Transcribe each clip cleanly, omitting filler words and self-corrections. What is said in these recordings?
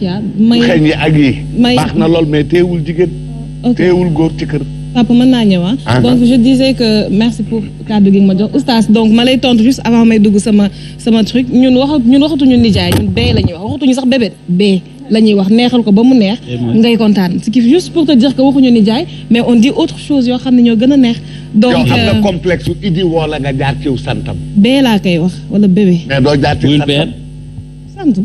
xeeñ yi ak yi baax na lool mais teewul jigéen teewul góor ci kër papa mën naa ñëw donc je disais que merci pour kàddu gi nga ma jox oustaz donc ma lay tontu juste avant may dugg sama truc ñun waxatuñu nijaay ñun bee la ñuy wax waxatuñu sax bébé bee la ñuy wax neexal ko ba mu neex ngay kontaan ce qui juste pour te dire que waxuñu nijaay mais on dit autre chose yoo xam ne ñoo gën a neex donc yow am na complexe idi wala nga jaar ciw santam bee laa koy wax wala bébé mais doo jaar ci santam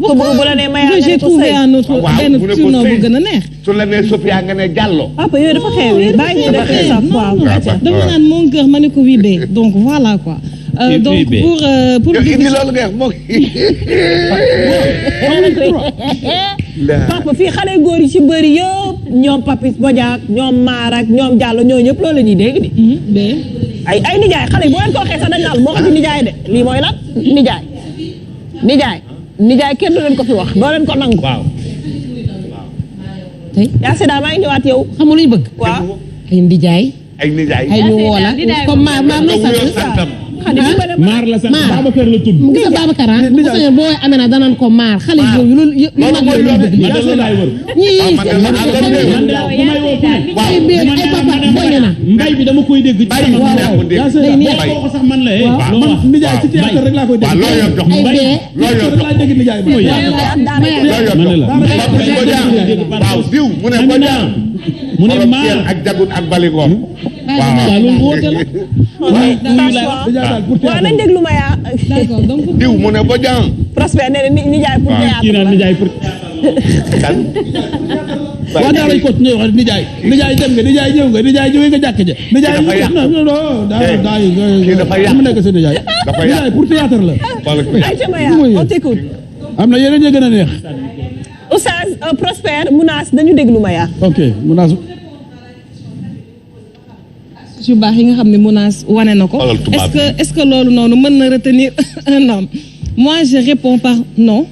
j'ai trouvé un autre benn surnom bu gën a neex. su la nee Sophia nga ne Diallo. papa yooyu dafa xew bàyyi dafa xew dama naan mon cœur ma ne ko oui bee donc voilà quoi. Donc pour indi loolu nga wax moom. papa fii xale góor yi ci bëri yëpp ñoom Papis Bodiak ñoom Maar ak ñoom Diallo ñoo ñëpp loolu la ñuy dégg di. ay nijaay xale boo leen ko waxee sax dañ naan moo ko ci nijaay de lii mooy lan nijaay kenn du leen ko fi wax doo leen ko nangu. waaw. tey yaa Seda maa ngi ñëwaat yow. xam nga lu ñu bëgg. waaw ay nijaay. ay nijaay. ay ñu woo la comme maar la sant. maar la sant Babacar la tudd. gis nga Babacar ah. bu sañoon boo woowee Amina danaan ko maar xale yooyu loolu yëpp. man de laay wër. ñii ay papa boñe na. mbay bi dama koy dégg. mbay ko sax man la man nijaay ci théâtre rek laa koy dégg. loo yor jox mbay loo yor jox laa dégg nijaay waaw diw mu ne ko jaa mu ne maar ak jagut ak baligoon waaw loolu woote la waaw nañ déglu ma yaa diw mu ne ko jaa Prospère nee na nijaay pour kii naan nijaay pour kan waa daa lay continuer wax nijaay dem nga nijaay ñëw nga jàkk ja nijaay mu nekk sa nijaay pour théâtre la on t'écoute am na yeneen ya gën a neex Oustaz Prospère Mounass dañu déglu ma yaa ok Mounass yu baax yi nga xam ne Mounass wane na ko est-ce que loolu noonu mën na retenir un homme moi je réponds par non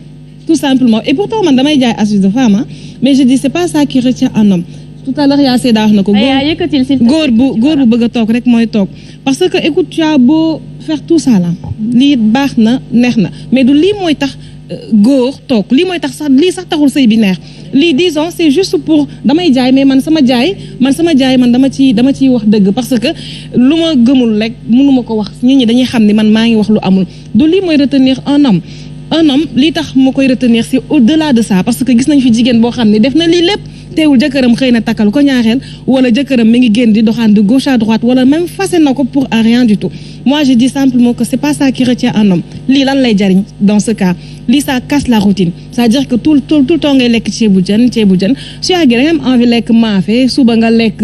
tout simplement et pourtant man damay jaay astuce de femme mais je dis c'est pas ça qui retient un homme tout à l'heure yaa Seda wax na ko góor bu bëgg a toog rek mooy toog parce que écoute tu as beau faire tout ça là lii baax na neex na mais du lii mooy tax góor toog lii mooy tax sax lii sax taxul sëy bi neex lii disons c'est juste pour damay jaay mais man sama jaay man dama ciy wax dëgg parce que lu ma gëmul rek mënuma ko wax nit ñi dañuy xam ni man maa ngi wax lu amul du lii mooy retenir un homme lii tax ma koy retenir c'est au-delà de ça parce que gis nañ fi jigéen boo xam ne def na lii lépp teewul jëkkëram xëy na takkal ko ñaareel wala jëkkëram mi ngi génn di doxaan de gauche à droite wala même fase na ko pour rien du tout moi je dis simplement que c'est pas ça qui retient un homme lii lan lay jariñ dans ce cas lii ça casse la routine c'est-à-dire que tout le temps ngay lekk ceebu jën su yàggee da nga am envie lekk maafe suba nga lekk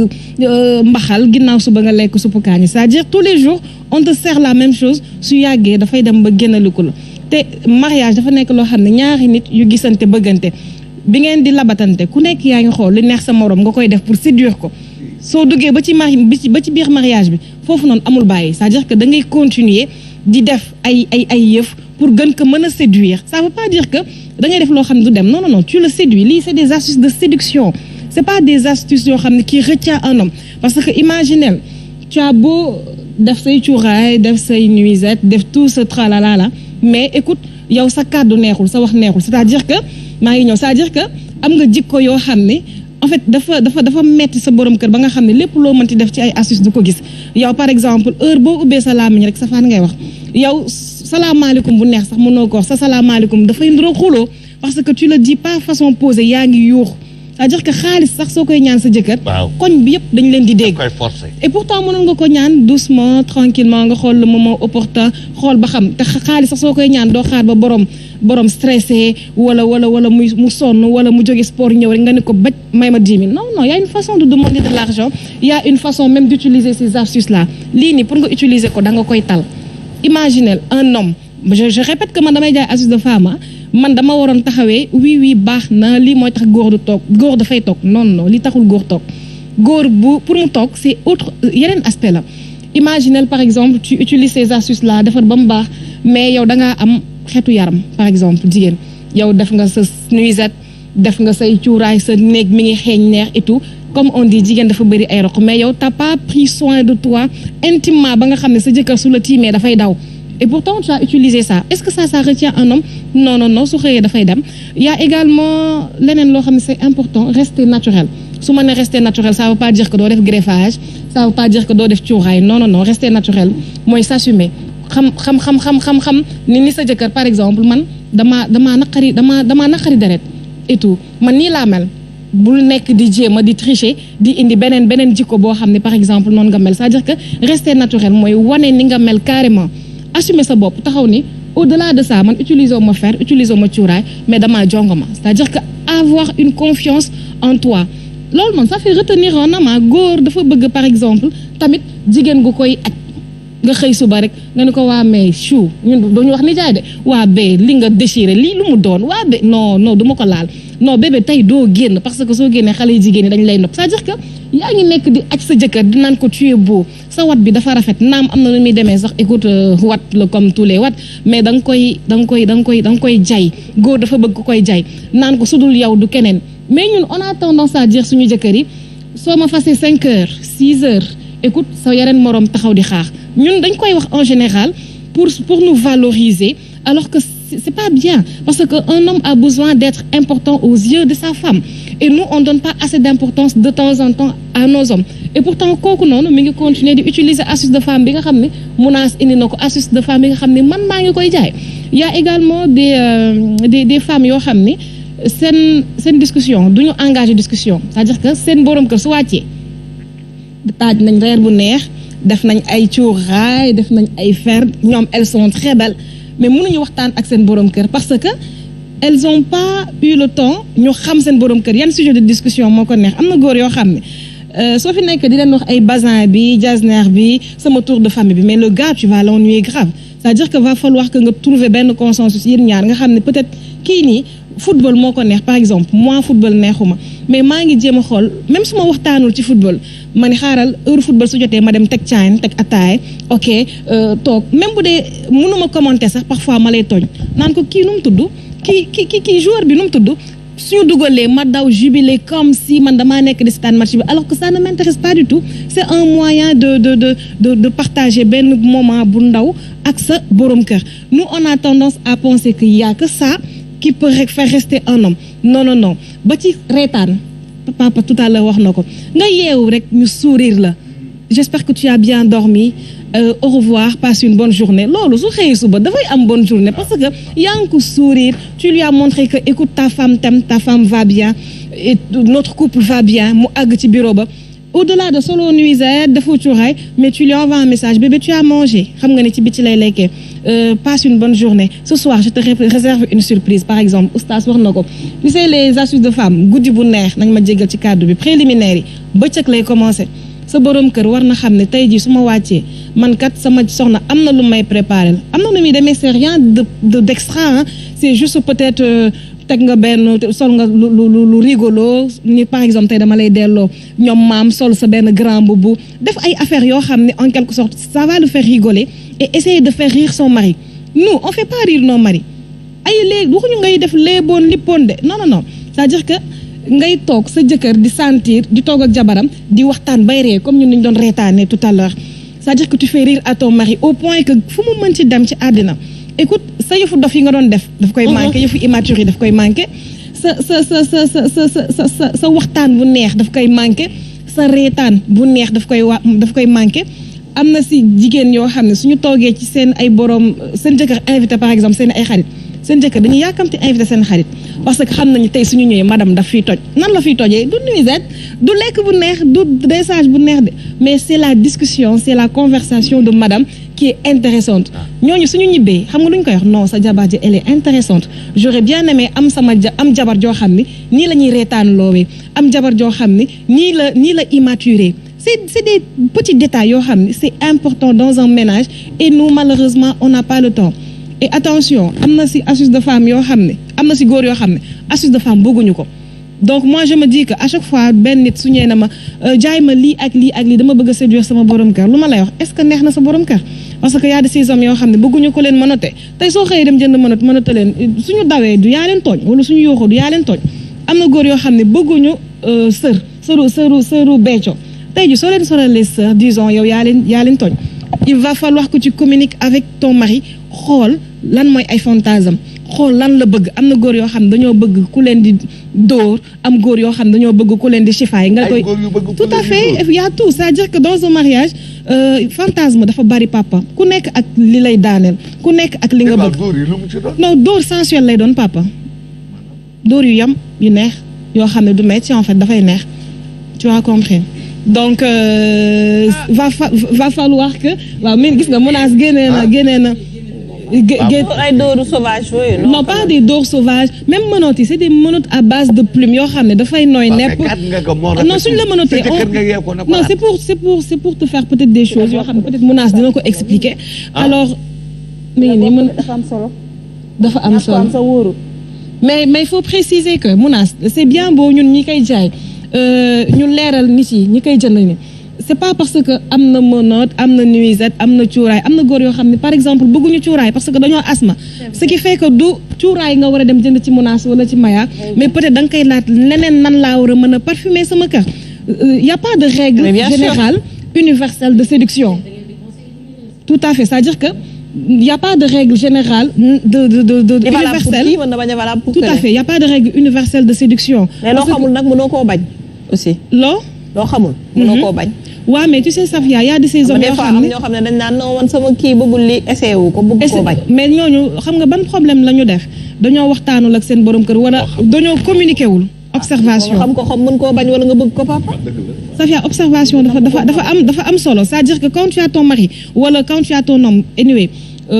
mbaxal ginnaaw suba nga lekk suppu kaañi c'est-à-dire tous les jours on te sert la même chose su yàggee dafay dem ba génnaliku la te mariage dafa nekk loo xam ne ñaari nit yu gisante bëggante bi ngeen di labatante ku nekk yaa ngi xool li neex sa morom nga koy def pour séduire ko soo duggee ba ci biir mariage bi foofu noonu amul bàyyi c'est-à-dire que da ngay continuer di def ay yëf pour gën ko mën a séduire ça veut pas dire que da ngay def loo xam ne du dem non tu le séduis lii c'est des astuces de séduction c'est pas des astuces yoo xam ne qui retient un homme parce que imaginez tu as beau def say cuuraay def say nuisette def tout ce tralala là mais écoute yow sa kàddu neexul sa wax neexul c'est-à-dire que maa ngi ñëw c'est-à-dire que am nga jikko yoo xam ne en fait dafa metti sa borom kër ba nga xam ne lépp loo mënti def ci ay astuce du ko gis yow par exemple heure boo ubbee sa làmmiñ rek sa faan ngay wax yow salaamaaleykum bu neex sax mënoo ko wax sa salaamaaleykum dafay nduroo xuloo parce que tu le dis pas façon posée yaa ngi yuux c'est-à-dire que xaalis sax soo koy ñaan sa jëkkër koñ bi yëpp dañ leen di dégg et pourtant mënoon nga ko ñaan doucement tranquillement nga xool le moment opportun xool ba xam te xaalis sax soo koy ñaan doo xaar ba borom stressé wala mu sonn wala mu jóge sport ñëw rek nga ne ko baj may ma 10 000 non y a une façon de demander de l'argent y a une façon même d'utiliser ces astuces là lii nii pour nga utiliser ko da nga koy tal imaginez un homme je répète que man damay jaay astuce de femme man dama waroon taxawee oui baax na lii mooy tax góor du toog góor dafay toog non li taxul góor toog góor bu pour mu toog c'est autre yeneen aspect la imaginez par exemple tu utilises ces astuces là defar ba mu baax mais yow da ngaa am xeetu yaram par exemple jigéen yow def nga sa nuisette def nga say cuuraay sa néeg mi ngi xeeñ neex et tout comme on dit jigéen dafa bëri ay roq mais yow t'as pas pris soin de toi intimement ba nga xam ne sa jëkkër su la tiimee dafay daw et pourtant tu as utilisé ça est-ce que ça retient un homme non su xëyee dafay dem il y a également leneen loo xam ne c'est important rester naturel su ma ne rester naturel ça veut pas dire que doo def greffage ça veut pas dire que doo def cuuraay non rester naturel mooy s'assumer xam ni sa jëkkër par exemple man damaa naqari deret et tout man nii laa mel bul nekk di jéem a di tricher di indi beneen jikko boo xam ne par exemple noonu nga mel c'est-à-dire que rester naturel mooy wane ni nga mel carrément assumer sa bopp taxaw ni au-delà de ça man utiliser ma fer utiliser ma cuuraay mais damaa jongoma c'est-à-dire que avoir une confiance en toi loolu noonu ça fait retenir un homme góor dafa bëgg par exemple tamit jigéen gu koy aj nga xëy suba rek nga ne ko waa mais chou ñun dañu wax nijaay de waa bee li nga déchiré lii lu mu doon waa bee non du ma ko laal non bébé tey doo génn parce que soo génnee xale yi jigéen ñi dañ lay nopp c'est-à-dire que yaa ngi nekk di aj sa jëkkër di naan ko tu es beau sa wat bi dafa rafet naam am na nu muy demee sax écoute wat la comme tous les wat mais da nga koy jay góor dafa bëgg ko koy jay naan ko sudul yow du keneen mais ñun on a tendance à dire suñu jëkkër yi soo ma fasee 5 heures 6 heures écoute sa yeneen moroom taxaw di xaar ñun dañ koy wax en général pour nous valoriser alors que c'est pas bien parce que un homme a besoin d'être important aux yeux de sa femme et nous on donne pas assez d'importance de temps en temps à nos hommes et pourtant kooku noonu mi ngi continuer di utiliser astuce de femme bi nga xam ne Mounass indi na ko astuce de femme bi nga xam ne man maa ngi koy jaay il y a également des femmes yoo xam ni seen discussion duñu engager discussion c'est-à-dire que seen borom kër su wàccee taaj nañ reer bu neex def nañ ay cuuraay def nañ ay fer ñoom elles sont très belles mais mënuñu waxtaan ak seen borom kër parce que elles ont pas eu le temps ñu xam seen borom kër yan sujet de discussion moo ko neex am na góor yoo xam ne soo fi nekk di leen wax ay bazin bi jasner bi sama tour de famille bi mais le gars tu vas l'ennuyer grave c'est-à-dire que va falloir que nga trouver benn consensus yéen ñaar nga xam ne peut-être kii nii football moo ko neex par exemple moi football neexuma mais maa ngi jéem a xool même su ma waxtaanul ci football ma ni xaaral heure football su jotee ma dem teg caayin teg ataay ok toog même bu dee mënuma commenter sax parfois ma lay tooñ naan ko kii nu mu tudd kii joueur bi nu mu tudd suñu dugalee ma daw jubilé comme si man damaa nekk di seetaan match bi alors que ça ne m'intéresse pas du tout c'est un moyen de partager benn moment bu ndaw ak sa borom kër nous on a tendance à penser qu'il y a que ça qui peut faire rester un homme non ba ci reetaan papa tout à l'heure wax na ko nga yeewu rek ñu sourire la j'espère que tu as bien dormi au revoir passe une bonne journée loolu su xëyee suba dafay am bonne journée parce que yaa ngi ko sourire tu lui as montré que écoute ta femme t'aime ta femme va bien et notre couple va bien mu àgg ci bureau ba au-delà de solo nuisette defoo cuuraay mais tu lui envoies un message bébé tu as mangé xam nga ne ci biti lay lekkee passe une bonne journée ce soir je te réserve une surprise par exemple oustaz wax na ko tu sais les astuces de femme guddi bu neex nañ ma jéggal ci cadre bi préliminaire yi bëccëg lay commencer sa borom kër war na xam ne tey jii su ma wàccee man kat sama soxna am na lu may préparer am na lu muy demee c'est rien d'extra hein c'est juste peut-être teg nga benn sol nga lu rigolo ni par exemple tey dama lay delloo ñoom maam sol sa benn grand boubou def ay affaires yoo xam ne en quelque sorte ça va le faire rigoler et essayer de faire rire son mari nous on fait pas rire nos maris ay léegi waxuñu ngay def léeboon lippoon de non c'est-à-dire que ngay toog sa jëkkër di sentir di toog ak jabaram di waxtaan bay ree comme ñun ñu doon reetaanee tout à l'heure c'est-à-dire que tu fais rire à ton mari au point que fu mu mën ci dem ci àddina écoute sa yëfu dof yi nga doon def daf koy manqué yëfu immature yi daf koy manqué sa waxtaan bu neex daf koy manqué sa reetaan bu neex daf koy manqué am na si jigéen yoo xam ne suñu toogee ci seen ay borom seen jëkkër invité par exemple seen ay xarit seen jëkkër dañuy yàkkamti invité seen xarit parce que xam nañu tey suñu ñëwee madame daf fiy toj nan la fiy tojee du nuisette du lekk bu neex du dressage bu neex de mais c'est la discussion c'est la conversation de madame qui est intéressante ñooñu suñu ñibbee xam nga lu ñu koy wax non sa jabar ji elle est intéressante j'aurais bien aimé am jabar joo xam ni nii la ñuy reetaan loowee am jabar joo xam ni nii la immaturé c'est des petits détails yoo xam ni c'est important dans un ménage et nous malheureusement on n'a pas le temps et attention am na si astuce de femme yoo xam ne am na si góor yoo xam ne astuce de femme bëgguñu ko donc moi je me dis que à chaque fois benn nit su ñëwee na ma jaay ma lii ak lii dama bëgg a séduire sama borom kër lu ma lay wax est-ce que neex na sa borom kër parce que y a de ces hommes yoo xam ne bëgguñu ko leen mënote tey soo xëyee dem jënd mënote leen suñu dawee du yaa leen tooñ wala suñu yooxoo du yaa leen tooñ am na góor yoo xam ne bëgguñu sëru becco tey ji soo leen soralee sër disons yow yaa leen tooñ il va falloir que tu communiques avec ton mari xool lan mooy ay fantasme xool lan la bëgg am na góor yoo xam ne dañoo bëgg ku leen di dóor am góor yoo xam ne dañoo bëgg ku leen di chifaay nga koy tout à fait il y a tout c'est-à-dire que dans un mariage fantasme dafa bari papa ku nekk ak li lay daaneel ku nekk ak li nga bëgg non dóor sensuel lay doon papa dóor yu yam yu neex yoo xam ne du metti en fait dafay neex tu as compris donc va falloir que waaw mais gis nga menace génnee na ay dóoru sauvage yooyu non pas des dóors sauvages même menottes yi c'est des menottes à base de plumes yoo xam ne dafay nooy nepp non suñ la menotté non c'est pour te faire peut-être des choses yoo xam ne peut-être menace dina ko expliquer alors mais nii dafa am solo mais il faut préciser que menace c'est bien beau ñun ñi koy jaay ñu leeral nit yi ñi koy jënd ni c'est pas parce que am na menotte am na nuisette am na cuuraay am na góor yoo xam ne par exemple bëgguñu cuuraay parce que dañoo asthme ce qui fait que du cuuraay nga war a dem jënd ci menace wala ci mayaak mais peut-être da nga koy laat leneen nan laa war a mën a parfumer sama kër y a pas de règle générale universelle de séduction tout à fait c'est-à-dire que y a pas de règle générale de universelle tout à fait y a pas de règle universelle de séduction mais loo xamul nag mënoo koo bañ aussi loo xamul mënoo koo bañ waaw mais tu sais Safia y a de ces hommes yoo xam ne ñoo xam ne dañ naan non man sama kii bëggul li essayé wu ko bëgg koo bañ mais ñooñu xam nga ban problème la ñu def dañoo waxtaanul ak seen borom kër wala dañoo communiqué wul observation xam ko xam mën koo bañ wala nga bëgg ko papa Safia observation dafa am solo c'est-à-dire que quand tu as ton mari wala quand tu as ton homme anyway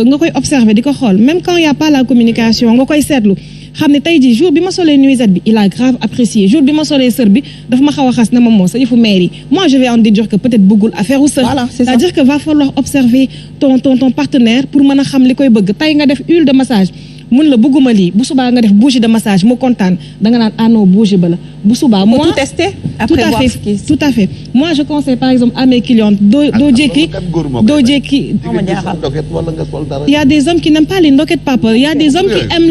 nga koy observer di ko xool même quand y a pas la communication nga koy seetlu xam ne tey jii jour bi ma solee nuisette bi il a grave apprécié jour bi ma solee sër bi dafa ma xaw a xas na ma moo sa yëfu mère yi moi je vais en déduire que peut-être bëggul affaire u sër c'est-à-dire que va falloir observer ton partenaire pour mën a xam li koy bëgg tey nga def huile de massage mun la bëgguma lii bu subaa nga def bougie de massage mu kontaan da nga naan ah non bougie ba la bu subaa moi tout tester après voir ce qui tout à fait moi je conseille par exemple à mes clientes doo jékki il y a des hommes qui n'aiment pas les ndoket papa il y a des hommes qui aiment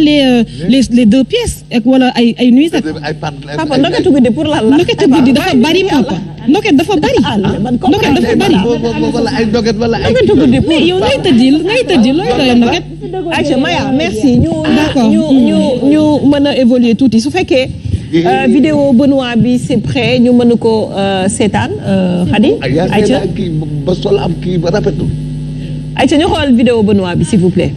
les deux pièces ak wala ay nuisette papa ndoketu guddi pour lan la ndoketu guddi dafa bari papa ndoket dafa bari ndoket dafa bari ndoketu guddi pour yow ngay tëddi looy doy ndoket Aïcha Maya merci d'accord ñu mën a évoluer tuuti su fekkee vidéo Benoît bi c'est prêt ñu mën a ko seetaan Khady Aïcha ba sol am kii ba rafetul Aïcha ñu xool vidéo Benoît bi s'il vous plaît